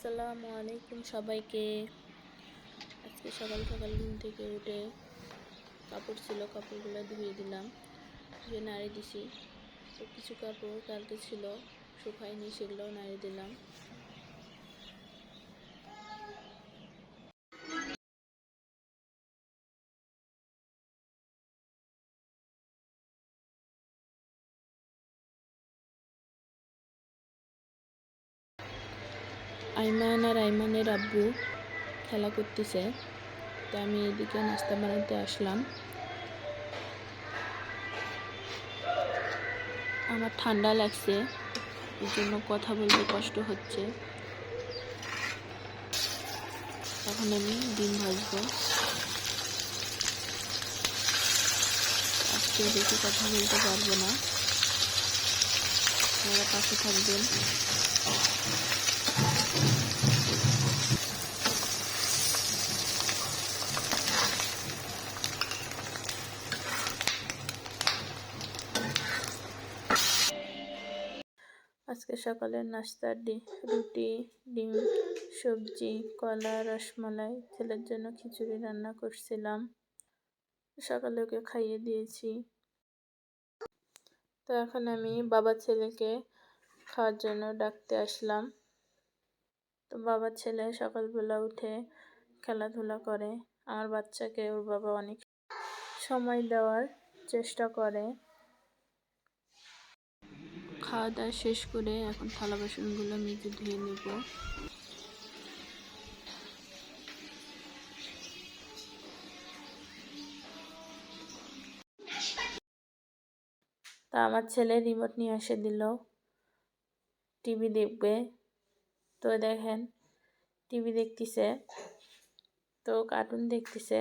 আসসালামু আলাইকুম সবাইকে। আজকে সকাল সকাল ঘুম থেকে উঠে কাপড় ছিল, কাপড়গুলো ধুয়ে দিলাম, ধুয়ে নাড়ি দিছি। তো কিছু কাপড় কালকে ছিল শুকায়নি, সেগুলোও নাড়ি দিলাম। আইমান আর আইমানের আব্বু খেলা করতেছে, তো আমি এদিকে নাস্তা বানাতে আসলাম। আমার ঠান্ডা লাগছে, এর জন্য কথা বলতে কষ্ট হচ্ছে। এখন আমি ডিম ভাজবো। আজকে বেশি কথা বলতে পারবো না, আপনারা পাশে থাকবেন। আজকে সকালের নাস্তা রুটি, ডিম, সবজি, কলা, রসমালাই। ছেলের জন্য খিচুড়ি রান্না করছিলাম, সকালে ওকে খাইয়ে দিয়েছি। তো এখন আমি বাবা ছেলেকে খাওয়ার জন্য ডাকতে আসলাম। তো বাবা ছেলে সকালবেলা উঠে খেলাধুলা করে। আমার বাচ্চাকে ওর বাবা অনেক সময় দেওয়ার চেষ্টা করে। খাওয়া দাওয়া শেষ করে এখন থালা বাসনগুলো মেজে ধুয়ে নেব। তা আমার ছেলে রিমোট নিয়ে এসে দিল, টিভি দেখবে। তো দেখেন টিভি দেখতেছে, তো কার্টুন দেখতেছে।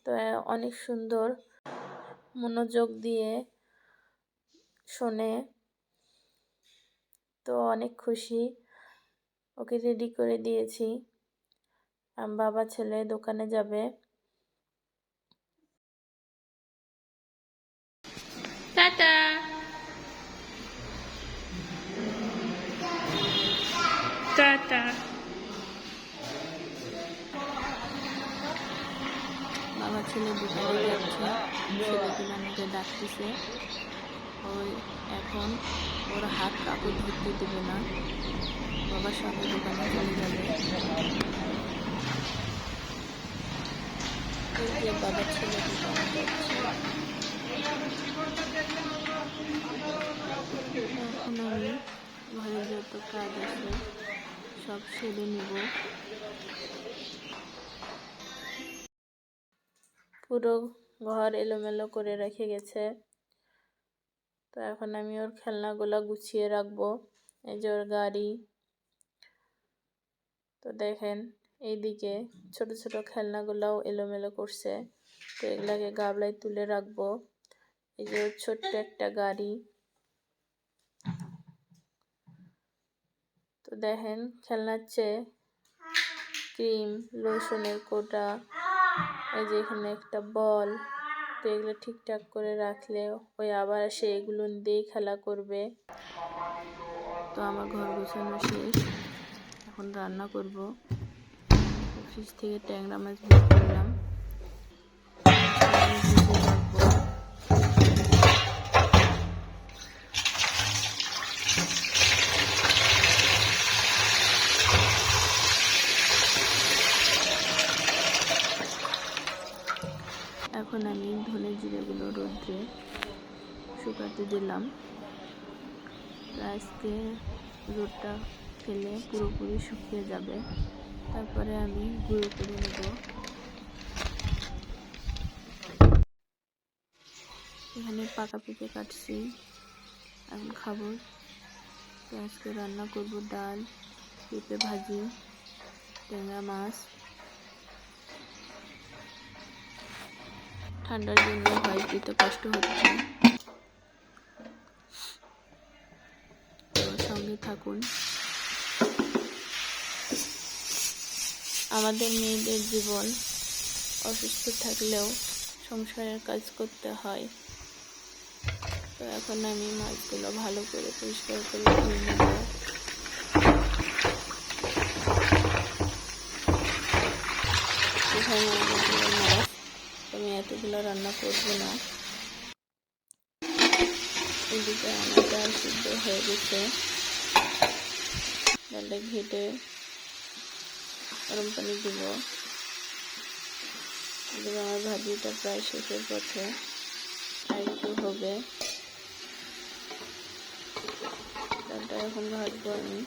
তো অনেক সুন্দর মনোযোগ দিয়ে শোনে। তো অনেক খুশি, ওকে রেডি করে দিয়েছি। বাবা ছেলে দোকানে যাবে। টাটা। টাটা। বাবা ছেলে দোকানে যাচ্ছে, ছেলেকে আমাকে ডাকতেছে। ওই এখন ওর হাত কাপড় ধরতে দেবে না, বাবার সঙ্গে দোকানে চলে যাবে। ওই যে বাবার ছেলে দোকানে যাচ্ছে। এখন আমি ঘরে যত কাজ আছে সব সেরে নেব। পুরো ঘর এলোমেলো করে রেখে গেছে। তো এখন আমি ওর খেলনাগুলো গুছিয়ে রাখবো। এই যে ওর গাড়ি। তো দেখেন এইদিকে ছোট ছোট খেলনাগুলোও এলোমেলো করছে, তো এগুলাকে গাবলায় তুলে রাখবো। এই যে ওর ছোট্ট একটা গাড়ি। তো দেখেন খেলনার চেয়ে ক্রিম, লোশনের কোটা, এই যে এখানে একটা বল। তো এগুলো ঠিকঠাক করে রাখলে ওই আবার সে এগুলো দিয়েই খেলা করবে। তো আমার ঘর গোছানো শেষ, এখন রান্না করব। ফ্রিজ থেকে ট্যাংরা মাছ বের করলাম, এখন আমি ধনে জিরেগুলো রোদ্রে শুকাতে দিলাম। আজকে রোদটা খেলে পুরোপুরি শুকিয়ে যাবে, তারপরে আমি গুঁড়ো করে নেব। এখানে পাকা পেঁপে কাটছি, এখন খাবো। তো আজকে রান্না করব ডাল, পেঁপে ভাজি, ট্যাংরা মাছ। ঠান্ডার জন্য ভয়েস দিতে কষ্ট হচ্ছে, তো সঙ্গে থাকুন। আমাদের মেয়েদের জীবন, অসুস্থ থাকলেও সংসারের কাজ করতে হয়। তো এখন আমি মাছগুলো ভালো করে পরিষ্কার করে ধুয়ে নেব। হয় না অনেকগুলো মাছ, আমি এতগুলো রান্না করবো না। এদিকে আমার ডাল সিদ্ধ হয়ে গেছে, ডালটা ঘেটে গরম পানি দিব। এদিকে আমার ভাজিটা প্রায় শেষের পথে, আর একটু হবে। ডালটা এখন ভাজবো আমি,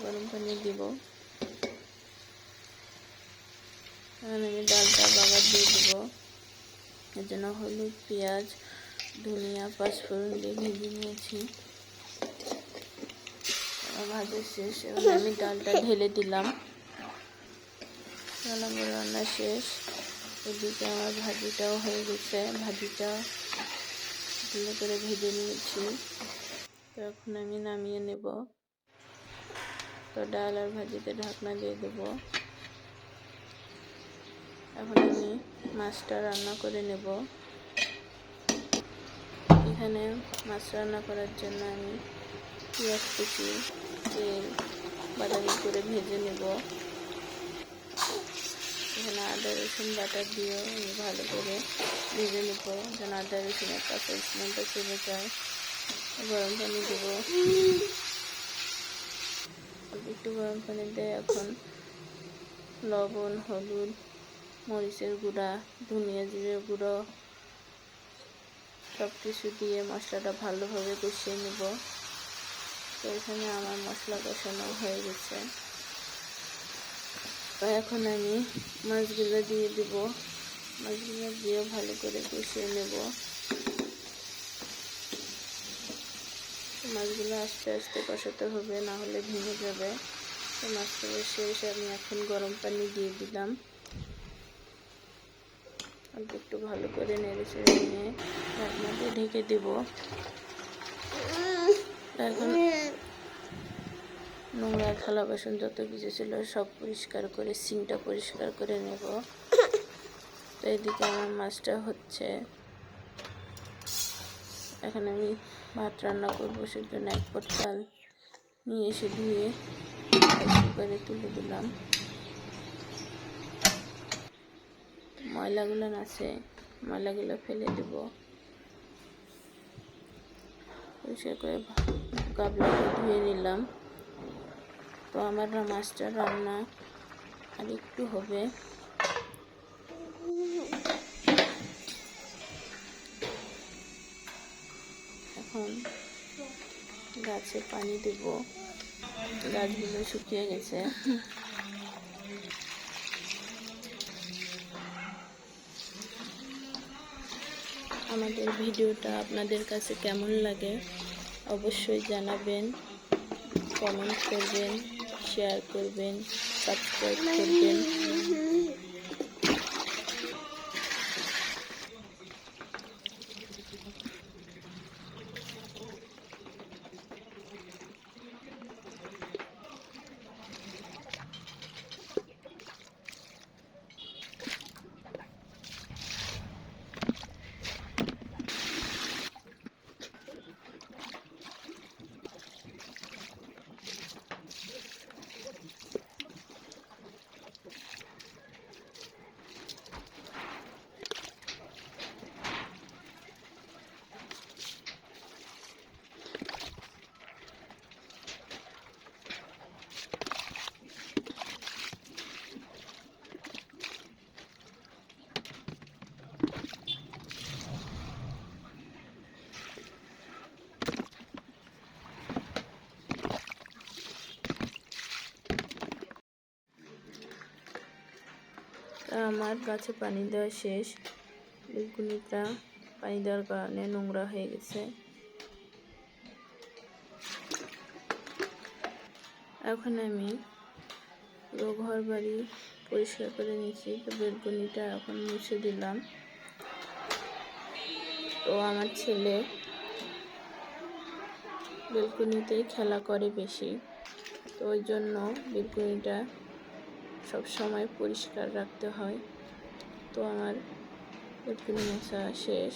গরম পানি দিব। এখন আমি ডালটা বাগার দিয়ে দিব। এর জন্য হলুদ, পেঁয়াজ, ধনিয়া, পাঁচফোড়ন দিয়ে ভেজে নিয়েছি। ভাজা শেষ, এবার আমি ডালটা ঢেলে দিলাম। আমার রান্না শেষ। এদিকে আমার ভাজিটাও হয়ে গেছে, ভাজিটা ভালো করে ভেজে নিয়েছি। তো এখন আমি নামিয়ে নেব। তো ডাল আর ভাজিতে ঢাকনা দিয়ে দেব। এখন আমি মাছটা রান্না করে নেব। এখানে মাছ রান্না করার জন্য আমি পেঁয়াজ কুচি, তেল বাদামি করে ভেজে নেব। এখানে আদা রসুন বাটা দিয়েও আমি ভালো করে ভেজে নেব, যেন আদা রসুনের কাঁচা স্মেলটা চলে যায়। গরম পানি দেব, একটু গরম পানি দিয়ে এখন লবণ, হলুদ, মরিচের গুঁড়া, ধনিয়া জিরের গুঁড়ো সব কিছু দিয়ে মশলাটা ভালোভাবে কষিয়ে নেব। তো এখানে আমার মশলা কষানো হয়ে গেছে। তো এখন আমি মাছগুলো দিয়ে দেব, মাছগুলো দিয়ে ভালো করে কষিয়ে নেব। মাছগুলো আস্তে আস্তে কষাতে হবে, না হলে ভেঙে যাবে। তো মাছগুলো শেষ, আমি এখন গরম পানি দিয়ে দিলাম। অল্প একটু ভালো করে নেড়ে চেড়ে নিয়ে ঢাকনা দিয়ে ঢেকে দেব। এখন নোংরা থালা বাসন যত কিছু ছিল সব পরিষ্কার করে, সিঙ্কটা পরিষ্কার করে নেব। তো এদিকে আমার মাছটা হচ্ছে। এখন আমি ভাত রান্না করবো, সেজন্য এক পট চাল নিয়ে এসে ধুয়ে কুকারে তুলে দিলাম। ময়লাগুলো আছে, ময়লাগুলো ফেলে দেব। পরিষ্কার করে গাবলাটা ধুয়ে নিলাম। তো আমার মাছটা রান্না আর একটু হবে। এখন গাছে পানি দেব, গাছগুলো শুকিয়ে গেছে। আমাদের ভিডিওটা আপনাদের কাছে কেমন লাগে অবশ্যই জানাবেন, কমেন্ট করবেন, শেয়ার করবেন, সাবস্ক্রাইব করবেন। আমার গাছে পানি দেওয়া শেষ। বেলকুনিটা পানি দেওয়ার কারণে নোংরা হয়ে গেছে। এখন আমি পুরো ঘর বাড়ি পরিষ্কার করে নিয়েছি। তো বেলকুনিটা এখন মুছে দিলাম। তো আমার ছেলে বেলকুনিতেই খেলা করে বেশি, তো ওই জন্য বেলকুনিটা সব সময় পরিষ্কার রাখতে হয়। তো আমার বেলকুনি মোছা শেষ,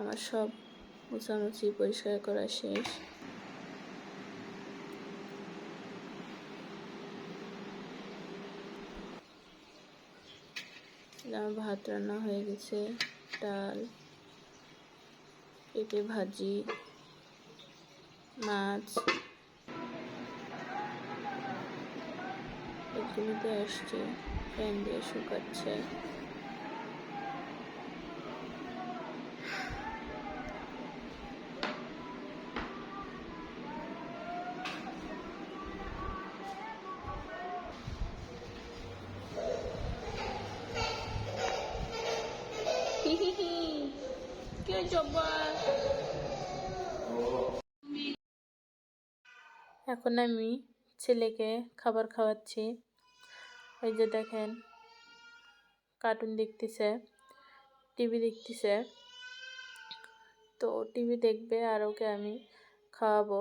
আমার সব মোছামুছি পরিষ্কার করা শেষ। আমার ভাত রান্না হয়ে গেছে, ডাল, পেঁপে ভাজি, মাছ। এগুলোতে আসছে, ফ্যান দিয়ে শুকাচ্ছে। এখন আমি ছেলেকে খাবার খাওয়াচ্ছি। ওই যে দেখেন, কার্টুন দেখতেছে, টিভি দেখতেছে। তো টিভি দেখবে আর ওকে আমি খাওয়াবো।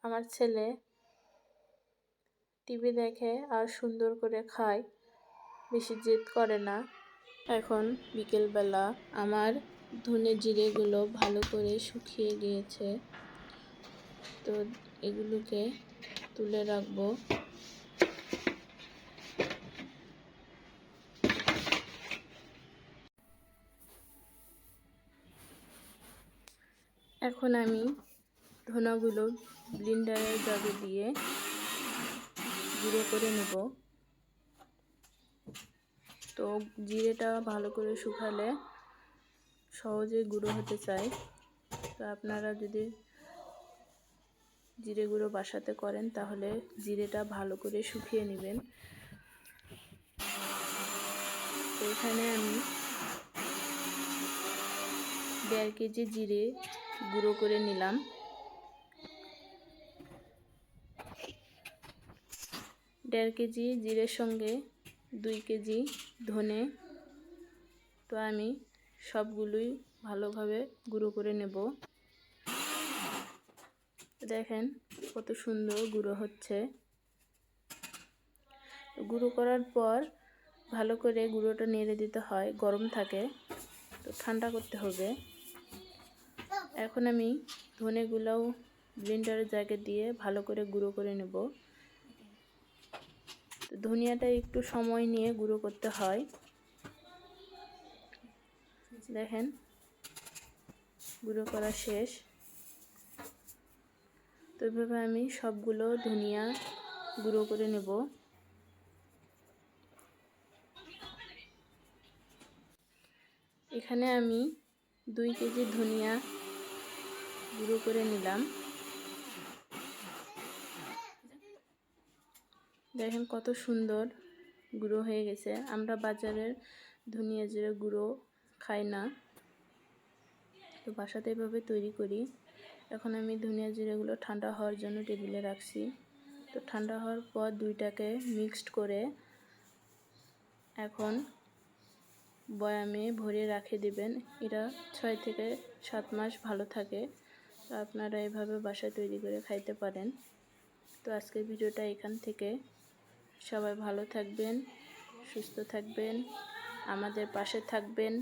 আমার ছেলে টিভি দেখে আর সুন্দর করে খায়, বেশি জেদ করে না। এখন বিকেলবেলা আমার ধনে জিরেগুলো ভালো করে শুকিয়ে গিয়েছে, তো এগুলোকে তুলে রাখবো। এখন আমি ধনাগুলো ব্লেন্ডারের জাগে দিয়ে গুঁড়ো করে নেব। তো জিরেটা ভালো করে শুকালে সহজে গুঁড়ো হতে চায়। তো আপনারা যদি জিরে গুঁড়ো বাসাতে করেন তাহলে জিরেটা ভালো করে শুকিয়ে নেবেন। তো এখানে আমি 1.5 কেজি জিরে গুঁড়ো করে নিলাম। দেড় কেজি জিরের সঙ্গে 2 কেজি ধনে, তো আমি সবগুলোই ভালোভাবে গুঁড়ো করে নেব। দেখেন কত সুন্দর গুঁড়ো হচ্ছে। গুঁড়ো করার পর ভালো করে গুঁড়োটা নেড়ে দিতে হয়, গরম থাকে, তো ঠান্ডা করতে হবে। এখন আমি ধনেগুলোও ব্লেন্ডারের জায়গা দিয়ে ভালো করে গুঁড়ো করে নেব। ধনিয়াটা একটু সময় নিয়ে গুঁড়ো করতে হয়। দেখেন গুঁড়ো করা শেষ। তো এভাবে আমি সবগুলো ধনিয়া গুঁড়ো করে নেব। এখানে আমি 2 কেজি ধনিয়া গুঁড়ো করে নিলাম। দেখেন কত সুন্দর গুঁড়ো হয়ে গেছে। আমরা বাজারের ধনিয়া জিরে গুঁড়ো খাই না, তো বাসাতে এভাবে তৈরি করি। এখন আমি ধনিয়া জিরেগুলো ঠান্ডা হওয়ার জন্য টেবিলে রাখছি। তো ঠান্ডা হওয়ার পর দুইটাকে মিক্সড করে এখন বয়ামে ভরে রেখে দিবেন। এটা 6 থেকে 7 মাস ভালো থাকে। তো আপনারা এভাবে বাসায় তৈরি করে খাইতে পারেন। তো আজকের ভিডিওটা এখান থেকে। সবাই ভালো থাকবেন, সুস্থ থাকবেন, আমাদের পাশে থাকবেন,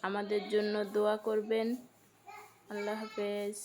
আমাদের জন্য দোয়া করবেন। আল্লাহ হাফেজ।